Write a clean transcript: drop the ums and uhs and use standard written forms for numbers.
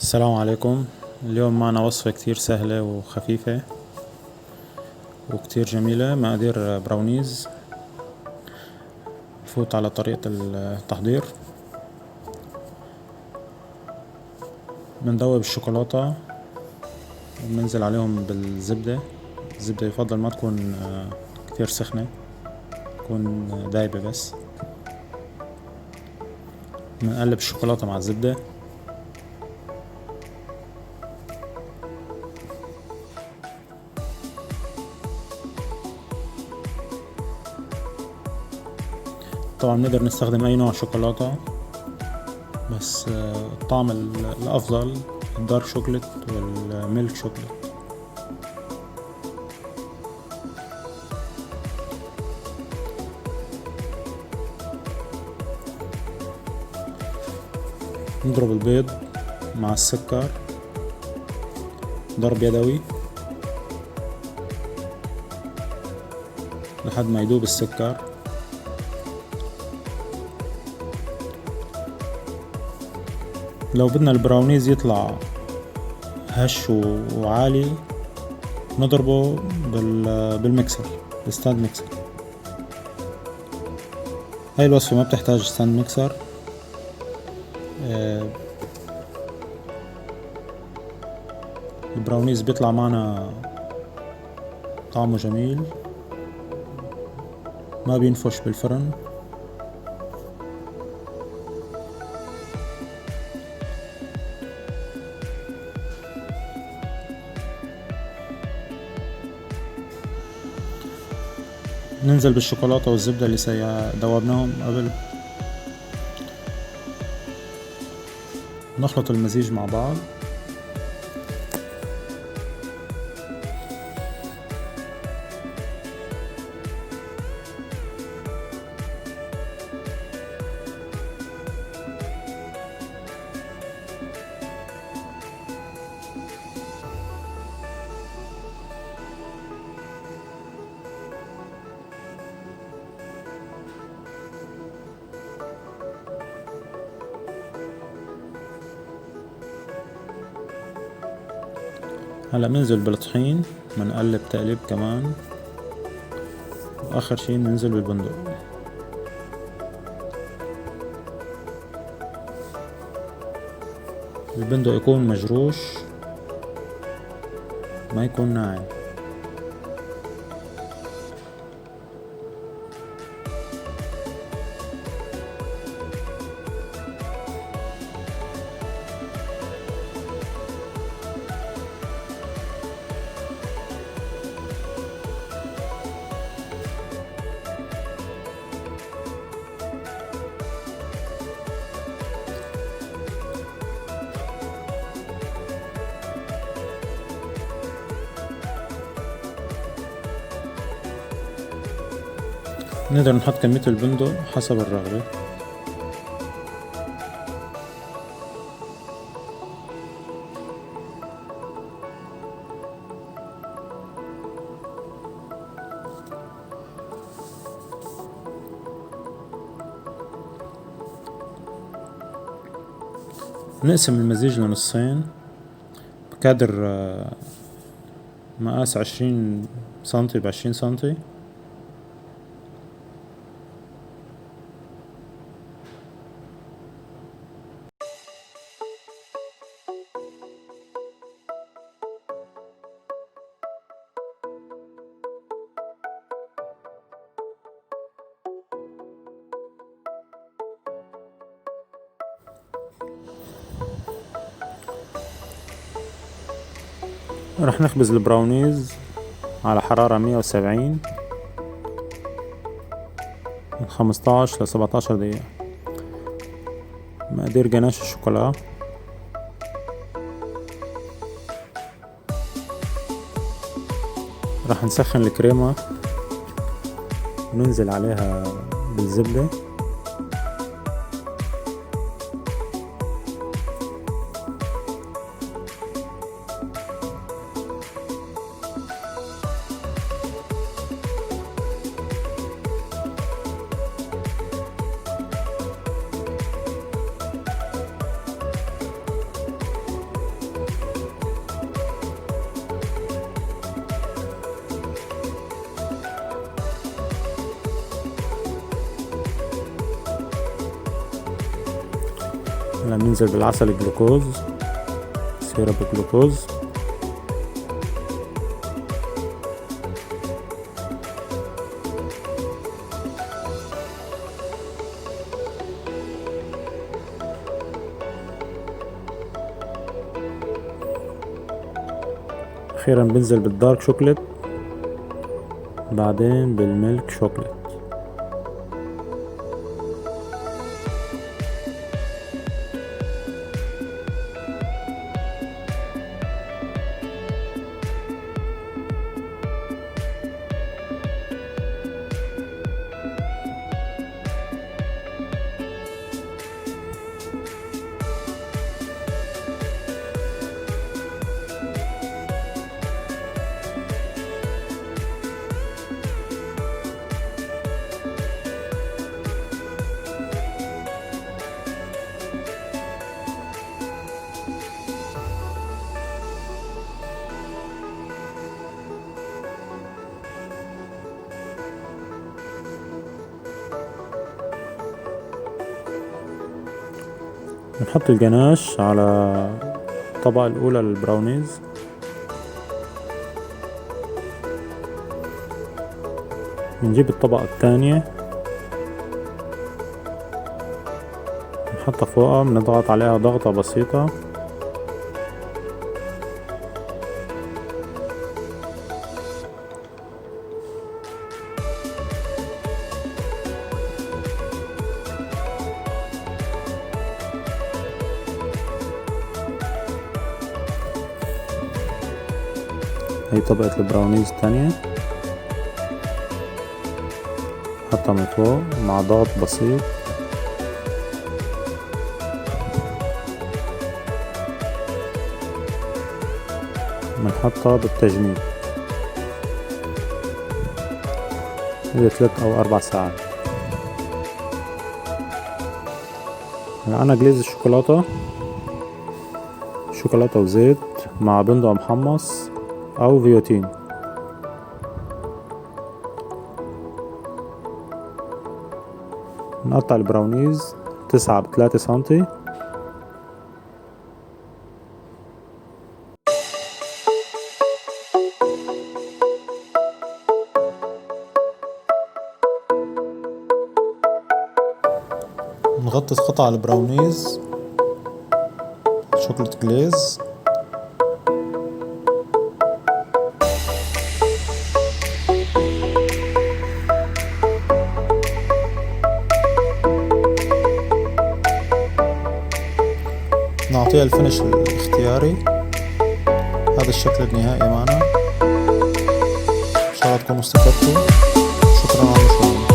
السلام عليكم. اليوم معنا وصفة كتير سهلة وخفيفة وكتير جميلة، مقادير براونيز. نفوت على طريقة التحضير. بندوب الشوكولاتة وبننزل عليهم بالزبدة. الزبدة يفضل ما تكون كتير سخنة، تكون دايبة بس. بنقلب الشوكولاتة مع الزبدة. طبعا نقدر نستخدم اي نوع شوكولاتة، بس الطعم الافضل الدارك شوكليت والميلك شوكليت. نضرب البيض مع السكر ضرب يدوي لحد ما يدوب السكر. لو بدنا البراونيز يطلع هش وعالي نضربه بالمكسر، الستاند ميكسر. هاي الوصفة ما بتحتاج ستاند ميكسر. البراونيز بيطلع معنا طعمه جميل، ما بينفش بالفرن. ننزل بالشوكولاتة والزبدة اللي دوبناهم قبل. نخلط المزيج مع بعض. هلا بننزل بالطحين، بنقلب تقليب كمان، واخر شي بننزل بالبندق. البندق يكون مجروش، ما يكون ناعم. نقدر نحط كمية البندق حسب الرغبة. نقسم المزيج لنصين بكادر مقاس 20 سنتي ب20 سنتي. رح نخبز البراونيز على حرارة 170 من 15 ل17 دقيقة. مقادير جناش الشوكولا. رح نسخن الكريمة وننزل عليها بالزبدة. هلا بننزل بالعسل الجلوكوز، سيرب الجلوكوز. اخيرا بنزل بالدارك شوكليت، بعدين بالميلك شوكليت. بنحط الجناش على الطبقة الأولى للبراونيز، بنجيب الطبقة الثانية بنحطها فوقها، بنضغط عليها ضغطة بسيطة هي طبقة البراونيز الثانية، حطها من فوق مع ضغط بسيط. بنحطها بالتجميد إذا 3 أو 4 ساعات. أنا جليز الشوكولاتة، شوكولاتة وزيت مع بندق محمص أو فيوتين. نقطع البراونيز 9 ب3 سنتي. نغطس قطع البراونيز شوكولات جليز، نعطيها الفينش الاختياري. هذا الشكل النهائي معنا. ان شاء الله تكونوا استفدتوا. شكرا على المشاهدة.